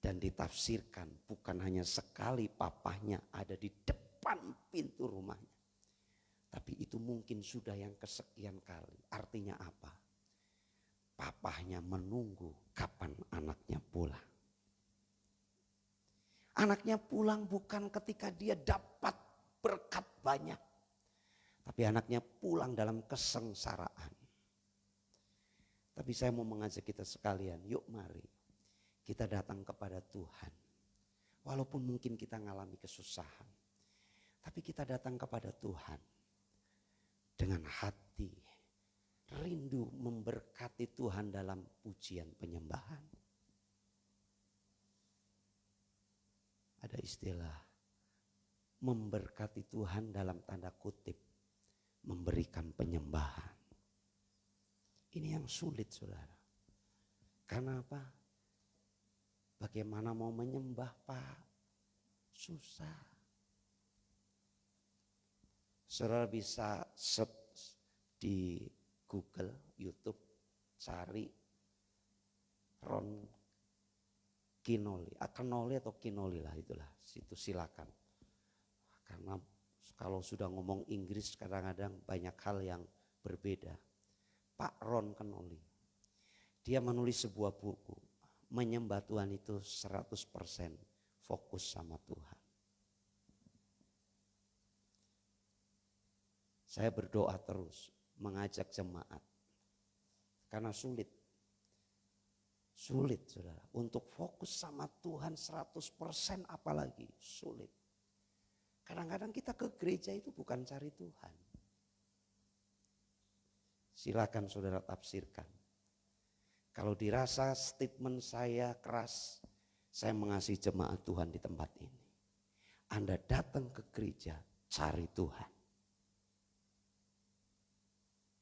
Dan ditafsirkan bukan hanya sekali papahnya ada di depan pintu rumahnya. Tapi itu mungkin sudah yang kesekian kali. Artinya apa? Papahnya menunggu kapan anaknya pulang. Anaknya pulang bukan ketika dia dapat berkat banyak. Tapi anaknya pulang dalam kesengsaraan. Tapi saya mau mengajak kita sekalian, yuk mari kita datang kepada Tuhan. Walaupun mungkin kita mengalami kesusahan. Tapi kita datang kepada Tuhan dengan hati rindu memberkati Tuhan dalam pujian penyembahan. Ada istilah memberkati Tuhan dalam tanda kutip, memberikan penyembahan. Ini yang sulit saudara. Karena apa? Bagaimana mau menyembah Pak? Susah. Saudara bisa search di Google, YouTube, cari Ron Kenoly, Kenoly atau Kenoly lah itulah, situ silakan. Karena kalau sudah ngomong Inggris kadang-kadang banyak hal yang berbeda. Pak Ron Kenoly, dia menulis sebuah buku, menyembah Tuhan itu 100% fokus sama Tuhan. Saya berdoa terus, mengajak jemaat, karena sulit saudara, untuk fokus sama Tuhan 100% apalagi sulit. Kadang-kadang kita ke gereja itu bukan cari Tuhan. Silakan saudara tafsirkan. Kalau dirasa statement saya keras, saya mengasihi jemaat Tuhan di tempat ini. Anda datang ke gereja cari Tuhan.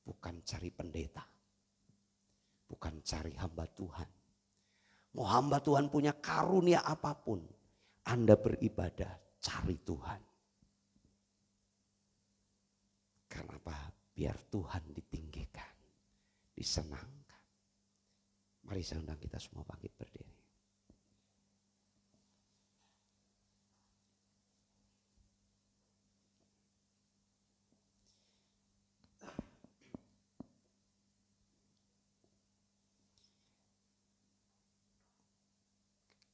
Bukan cari pendeta. Bukan cari hamba Tuhan. Mau hamba Tuhan punya karunia apapun, Anda beribadah cari Tuhan. Karena apa? Biar Tuhan ditinggikan, disenangkan. Mari saya undang kita semua bangkit berdiri.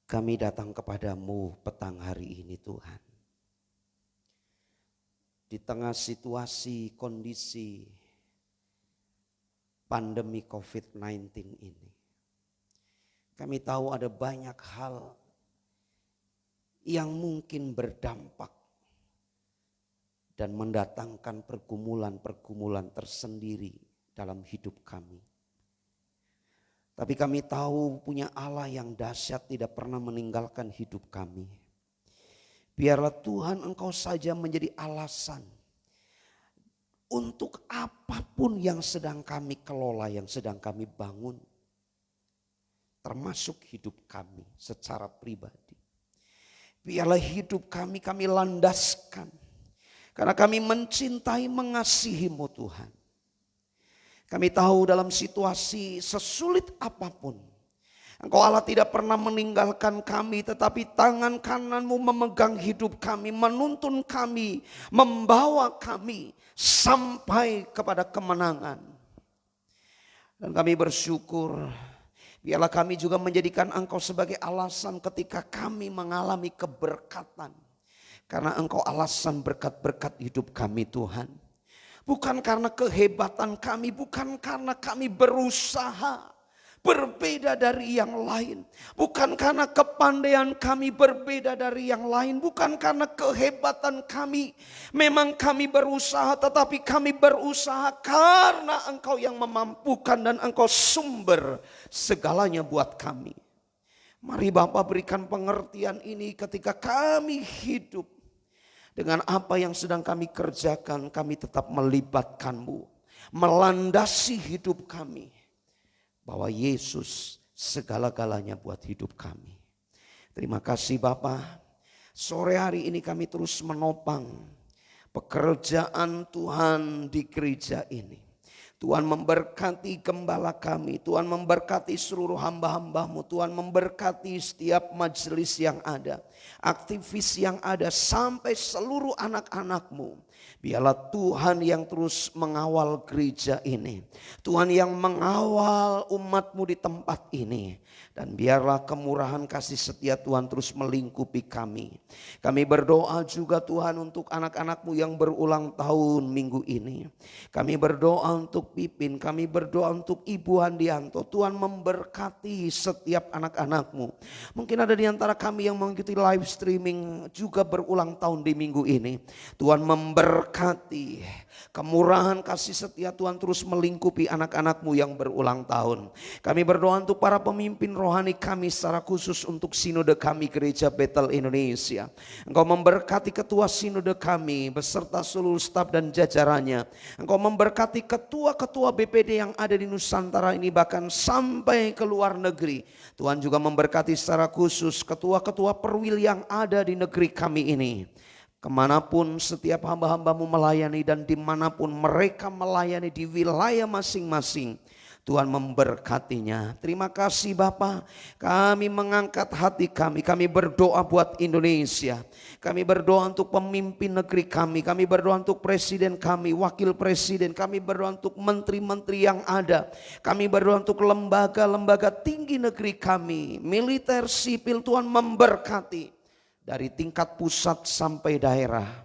Kami datang kepadamu petang hari ini Tuhan. Di tengah situasi, kondisi pandemi COVID-19 ini. Kami tahu ada banyak hal yang mungkin berdampak dan mendatangkan pergumulan-pergumulan tersendiri dalam hidup kami. Tapi kami tahu punya Allah yang dahsyat tidak pernah meninggalkan hidup kami. Biarlah Tuhan Engkau saja menjadi alasan untuk apapun yang sedang kami kelola, yang sedang kami bangun. Termasuk hidup kami secara pribadi. Biarlah hidup kami landaskan. Karena kami mencintai, mengasihi-Mu Tuhan. Kami tahu dalam situasi sesulit apapun, Engkau Allah tidak pernah meninggalkan kami, tetapi tangan kanan-Mu memegang hidup kami, menuntun kami, membawa kami sampai kepada kemenangan. Dan kami bersyukur, biarlah kami juga menjadikan Engkau sebagai alasan ketika kami mengalami keberkatan. Karena Engkau alasan berkat-berkat hidup kami Tuhan. Bukan karena kehebatan kami, bukan karena kami berusaha berbeda dari yang lain. Bukan karena kepandaian kami berbeda dari yang lain. Bukan karena kehebatan kami. Memang kami berusaha, tetapi kami berusaha karena Engkau yang memampukan dan Engkau sumber segalanya buat kami. Mari Bapa berikan pengertian ini ketika kami hidup. Dengan apa yang sedang kami kerjakan, kami tetap melibatkan-Mu. Melandasi hidup kami. Bahwa Yesus segala-galanya buat hidup kami. Terima kasih Bapa. Sore hari ini kami terus menopang pekerjaan Tuhan di gereja ini. Tuhan memberkati gembala kami. Tuhan memberkati seluruh hamba-hamba-Mu. Tuhan memberkati setiap majelis yang ada. Aktivis yang ada sampai seluruh anak-anak-Mu. Biarlah Tuhan yang terus mengawal gereja ini. Tuhan yang mengawal umat-Mu di tempat ini. Dan biarlah kemurahan kasih setia Tuhan terus melingkupi kami. Kami berdoa juga Tuhan untuk anak-anak-Mu yang berulang tahun minggu ini. Kami berdoa untuk Pipin, kami berdoa untuk Ibu Handianto. Tuhan memberkati setiap anak-anak-Mu. Mungkin ada di antara kami yang mengikuti live streaming juga berulang tahun di minggu ini. Tuhan memberkati, kemurahan kasih setia Tuhan terus melingkupi anak-anak-Mu yang berulang tahun. Kami berdoa untuk para pemimpin rohani kami secara khusus untuk sinode kami Gereja Bethel Indonesia. Engkau memberkati ketua sinode kami beserta seluruh staf dan jajarannya. Engkau memberkati ketua-ketua BPD yang ada di Nusantara ini bahkan sampai ke luar negeri. Tuhan juga memberkati secara khusus ketua-ketua perwil yang ada di negeri kami ini. Kemanapun setiap hamba-hamba-Mu melayani dan dimanapun mereka melayani di wilayah masing-masing. Tuhan memberkatinya. Terima kasih Bapa. Kami mengangkat hati kami. Kami berdoa buat Indonesia. Kami berdoa untuk pemimpin negeri kami. Kami berdoa untuk presiden kami, wakil presiden. Kami berdoa untuk menteri-menteri yang ada. Kami berdoa untuk lembaga-lembaga tinggi negeri kami. Militer, sipil, Tuhan memberkati. Dari tingkat pusat sampai daerah.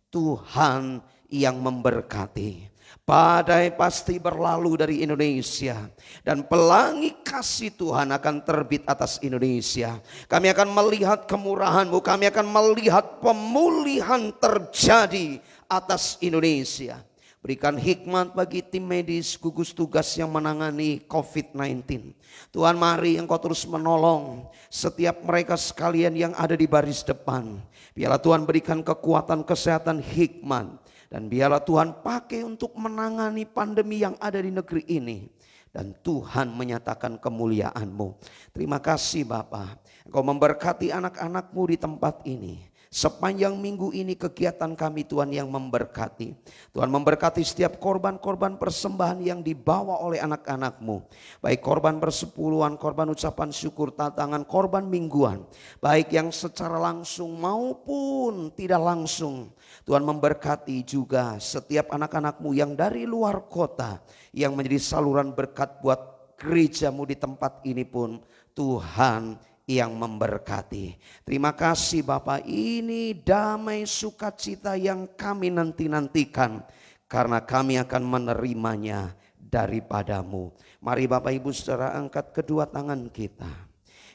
Tuhan yang memberkati. Badai pasti berlalu dari Indonesia dan pelangi kasih Tuhan akan terbit atas Indonesia. Kami akan melihat kemurahan-Mu, kami akan melihat pemulihan terjadi atas Indonesia. Berikan hikmat bagi tim medis gugus tugas yang menangani COVID-19. Tuhan, mari Engkau terus menolong setiap mereka sekalian yang ada di baris depan. Biarlah Tuhan berikan kekuatan, kesehatan, hikmat. Dan biarlah Tuhan pakai untuk menangani pandemi yang ada di negeri ini. Dan Tuhan menyatakan kemuliaan-Mu. Terima kasih Bapa. Engkau memberkati anak-anak-Mu di tempat ini. Sepanjang minggu ini kegiatan kami Tuhan yang memberkati. Tuhan memberkati setiap korban-korban persembahan yang dibawa oleh anak-anak-Mu. Baik korban persepuluhan, korban ucapan syukur, tatangan, korban mingguan. Baik yang secara langsung maupun tidak langsung. Tuhan memberkati juga setiap anak-anak-Mu yang dari luar kota. Yang menjadi saluran berkat buat gereja-Mu di tempat ini pun Tuhan yang memberkati. Terima kasih Bapak, ini damai sukacita yang kami nanti-nantikan. Karena kami akan menerimanya daripada-Mu. Mari Bapak Ibu Saudara angkat kedua tangan kita.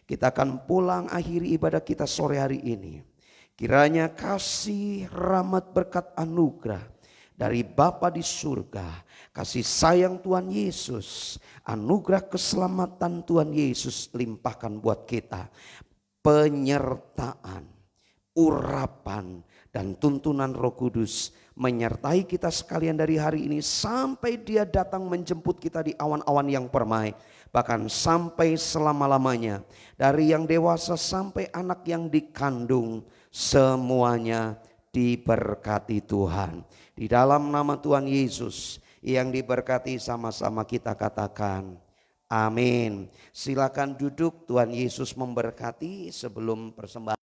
Kita akan pulang akhiri ibadah kita sore hari ini. Kiranya kasih, rahmat, berkat, anugerah dari Bapa di surga, kasih sayang Tuhan Yesus, anugerah keselamatan Tuhan Yesus limpahkan buat kita. Penyertaan, urapan, dan tuntunan Roh Kudus menyertai kita sekalian dari hari ini sampai Dia datang menjemput kita di awan-awan yang permai. Bahkan sampai selama-lamanya. Dari yang dewasa sampai anak yang dikandung, semuanya diberkati Tuhan. Di dalam nama Tuhan Yesus yang diberkati, sama-sama kita katakan amin. Silakan duduk, Tuhan Yesus memberkati. Sebelum persembahan